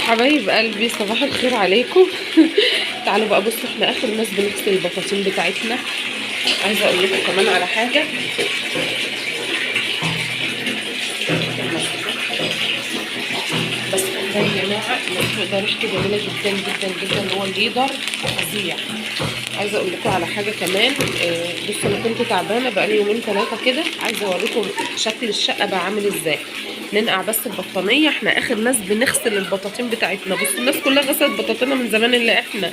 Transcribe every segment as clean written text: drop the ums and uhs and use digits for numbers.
حبايب قلبي صباح الخير عليكم. تعالوا بقى بصوا، احنا اخر ناس بنغسل البطاطين بتاعتنا. عايزه اقول لكم كمان على حاجه. بس ده يا جماعه المسحوق ده ريحته جميله جدا جدا جدا، هو الليدر فظيع. عايزه اقول لكم على حاجه كمان. بصوا انا كنت تعبانه بقالي يومين ثلاثه كده، عايزه اوريكم شكل الشقه بقى عامل ازاي. ننقع بس البطانيه، احنا اخر ناس بنغسل البطاطين بتاعتنا. بصوا الناس كلها غسلت بطاطينها من زمان الا احنا.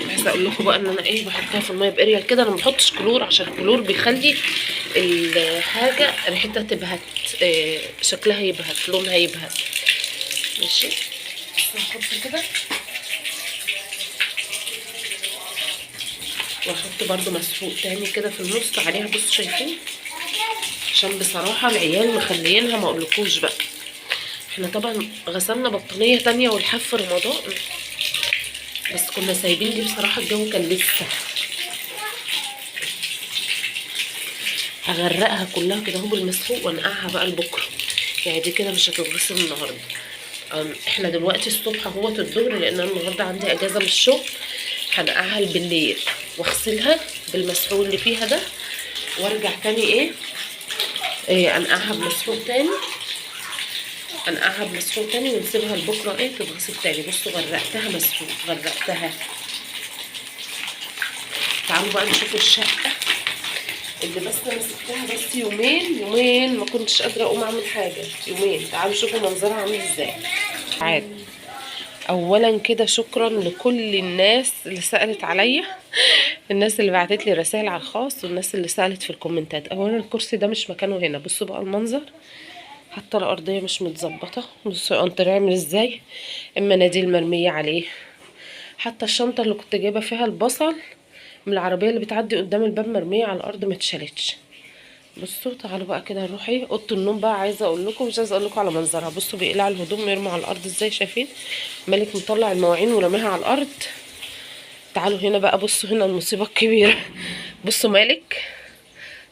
عايزه اقول لكم بقى ان انا بحطها في الميه باريال كده. انا ما بحطش كلور عشان الكلور بيخلي الحاجه ريحتها تبهت، شكلها يبهت، لونها يبهت. ماشي، هحط كده واحط برده مسحوق تاني كده في النص عليها. بصوا شايفين؟ عشان بصراحه العيال مخليينها، ما اقولكوش بقى. احنا طبعا غسلنا بطانيه تانية والحف رمضان، بس كنا سايبين دي بصراحه الجو كان لسه. هغرقها كلها كده اهو بالمسحوق وانقعها بقى لبكره، يعني دي كده مش هتتغسل النهارده. احنا دلوقتي الصبح اهوت الظهر، لان انا النهارده عندي اجازه من الشغل. هنقعها بالليل واغسلها بالمسحوق اللي فيها ده، وارجع تاني انقعها بمسحوق تاني، انقعها بمسحوق تاني ونسيبها لبكره تتغسل تاني. بصوا غرقتها مسحوق، غرقتها. تعالوا بقى نشوفوا الشقه اللي بس انا سبتها بس يومين ما كنتش قادره اقوم اعمل حاجه. يومين. تعالوا شوفوا منظرها عامل ازاي. عادي. اولا كده شكرا لكل الناس اللي سالت عليا، الناس اللي بعتت لي رسائل على الخاص، والناس اللي سالت في الكومنتات. اولا الكرسي ده مش مكانه هنا. بصوا بقى المنظر، حتى الارضيه مش متظبطه. بصوا الانتر عامل ازاي، المناديل مرميه عليه. حتى الشنطه اللي كنت جايبه فيها البصل من العربيه اللي بتعدي قدام الباب مرميه على الارض ما اتشالتش. بصوا تعالوا بقى كده نروح اوضه النوم بقى. عايزه اقول لكم، مش عايزه اقول لكم على منظرها. بصوا بيقلع الهدوم يرموا على الارض ازاي، شايفين؟ مالك مطلع المواعين ورميها على الارض. تعالوا هنا بقى، بصوا هنا المصيبه الكبيره. بصوا مالك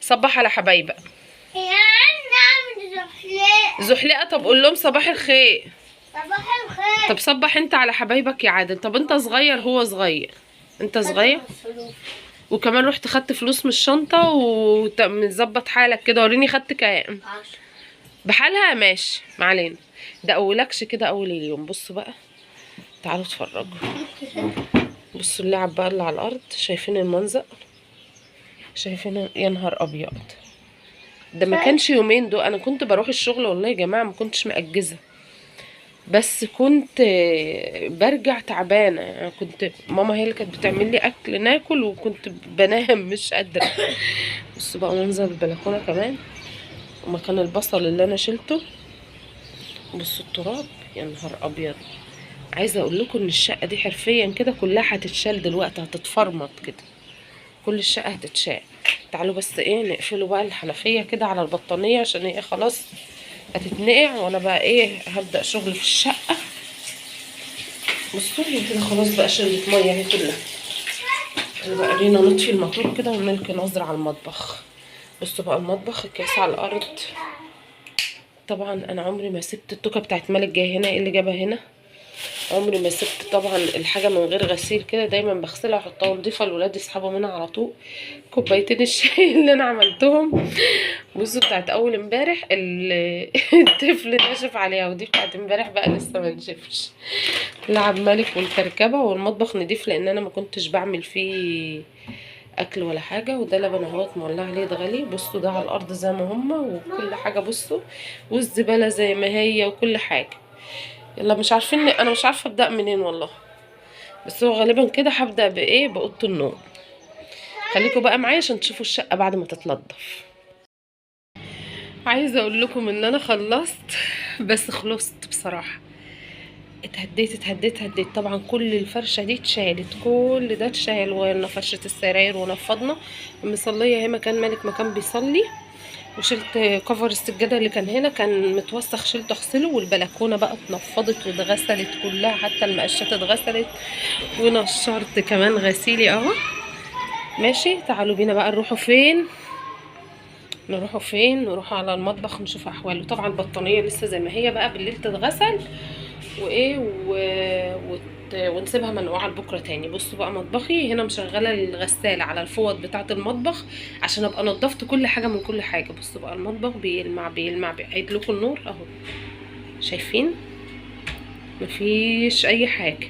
صبح على حبايبك. زحلقه. طب قول لهم صباح الخير. صباح الخير. طب صبح انت على حبايبك يا عادل. طب انت صغير، هو صغير، انت صغير. وكمان رحت خدت فلوس من الشنطه ومظبط حالك كده. وريني خدت كام بحالها. ماشي ما علينا، ده اولكش كده اول اليوم. بصوا بقى، تعالوا اتفرجوا. بصوا اللعب بقى اللي على الارض، شايفين المنظر؟ شايفين؟ يا نهار ابيض، ده ما كانش يومين دول. انا كنت بروح الشغل والله يا جماعه، ما كنتش مأجزه، بس كنت برجع تعبانه. يعني كنت ماما هي اللي كانت بتعمل لي اكل ناكل، وكنت بنام مش قادره. بصوا بقى منظر البلكونه كمان، ومكان البصل اللي انا شلته. بصوا التراب، يا نهار ابيض. عايزه اقول لكم ان الشقه دي حرفيا كده كلها هتتشال دلوقتي، هتتفرمط كده، كل الشقه هتتشال. تعالوا بس نقفلوا بقى الحنفيه كده على البطانيه، عشان هي خلاص هتتنقع، وانا بقى هبدا شغل في الشقه. بصوا هي كده خلاص بقى شربت ميه اهي كلها. انا بقى رينا نطفي الموتور كده ونلقي نظره على المطبخ. بصوا بقى المطبخ، الكاس على الارض. طبعا انا عمري ما سبت التوكه بتاعت مالك جايه هنا. ايه اللي جابها هنا؟ عمري ما سبت طبعا الحاجه من غير غسيل كده، دايما بغسلها واحطها نضيفه، الولاد يسحبوا منها على طول. كوبايتين الشاي اللي انا عملتهم، بصوا بتاعت اول امبارح الطفل ناشف عليها، ودي بتاعت امبارح بقى لسه ما نشفش. لعب مالك والكركبه. والمطبخ نضيف لان انا ما كنتش بعمل فيه اكل ولا حاجه. وده لبن اهوت مولع عليه دغلي. بصوا ده على الارض زي ما هما وكل حاجه. بصوا والزباله زي ما هي وكل حاجه. يلا مش عارفين، انا مش عارفه ابدا منين والله، بس هو غالبا كده هبدا باوضه النوم. خليكم بقى معايا عشان تشوفوا الشقه بعد ما تتنضف. عايزه اقول لكم ان انا خلصت، بس خلصت بصراحه. اتهديت. طبعا كل الفرشه دي اتشالت، كل ده اتشال، وغيرنا فرشه السراير ونفضنا. المصليه هي مكان مالك مكان بيصلي، وشلت كفر السجاده اللي كان هنا كان متوسخ، شلته اغسله. والبلكونه بقى اتنفضت واتغسلت كلها، حتى المقشات اتغسلت، ونشرت كمان غسيلي اهو. ماشي، تعالوا بينا بقى نروحوا فين. نروحوا فين؟ نروحوا على المطبخ نشوف احواله. طبعا البطانيه لسه زي ما هي بقى، بالليل تتغسل وايه ونسيبها منقوعه لبكره تاني. بصوا بقى مطبخي هنا مشغله الغساله على الفوط بتاعه المطبخ عشان ابقى نضفت كل حاجه من كل حاجه. بصوا بقى المطبخ بيلمع بيلمع، بيعيد لكم النور اهو، شايفين؟ مفيش اي حاجه،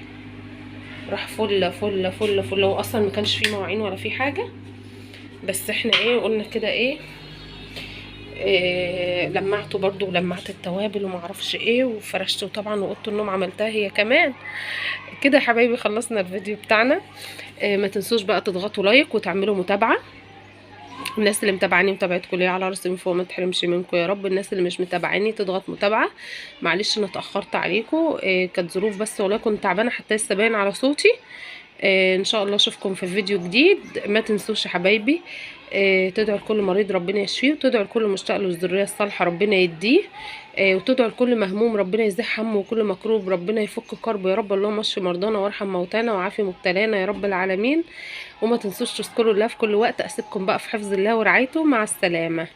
راح فل فل فل فل. هو اصلا ما كانش فيه مواعين ولا فيه حاجه، بس احنا ايه قلنا كده ايه، لمعته برضو ولمعت التوابل وما اعرفش ايه وفرشته طبعا، واوضه النوم عملتها هي كمان. كده يا حبايبي خلصنا الفيديو بتاعنا. ما تنسوش بقى تضغطوا لايك وتعملوا متابعه. الناس اللي متابعاني متابعتكم ليا على راسي من فوق، ما تحرمش منكم يا رب. الناس اللي مش متابعاني تضغط متابعه. معلش انا اتاخرت عليكم، كانت ظروف بس، والله كنت تعبانه حتى لسه باين على صوتي. ان شاء الله اشوفكم في فيديو جديد. ما تنسوش يا حبايبي تدعوا لكل مريض ربنا يشفيه، وتدعوا لكل مشتاق له الذريه الصالحه ربنا يديه، وتدعوا لكل مهموم ربنا يزيح همه، وكل مكروب ربنا يفك كربه يا رب. اللهم اشف مرضانا وارحم موتانا وعافي مبتلانا يا رب العالمين. وما تنسوش تذكروا الله في كل وقت. اسيبكم بقى في حفظ الله ورعايته، مع السلامه.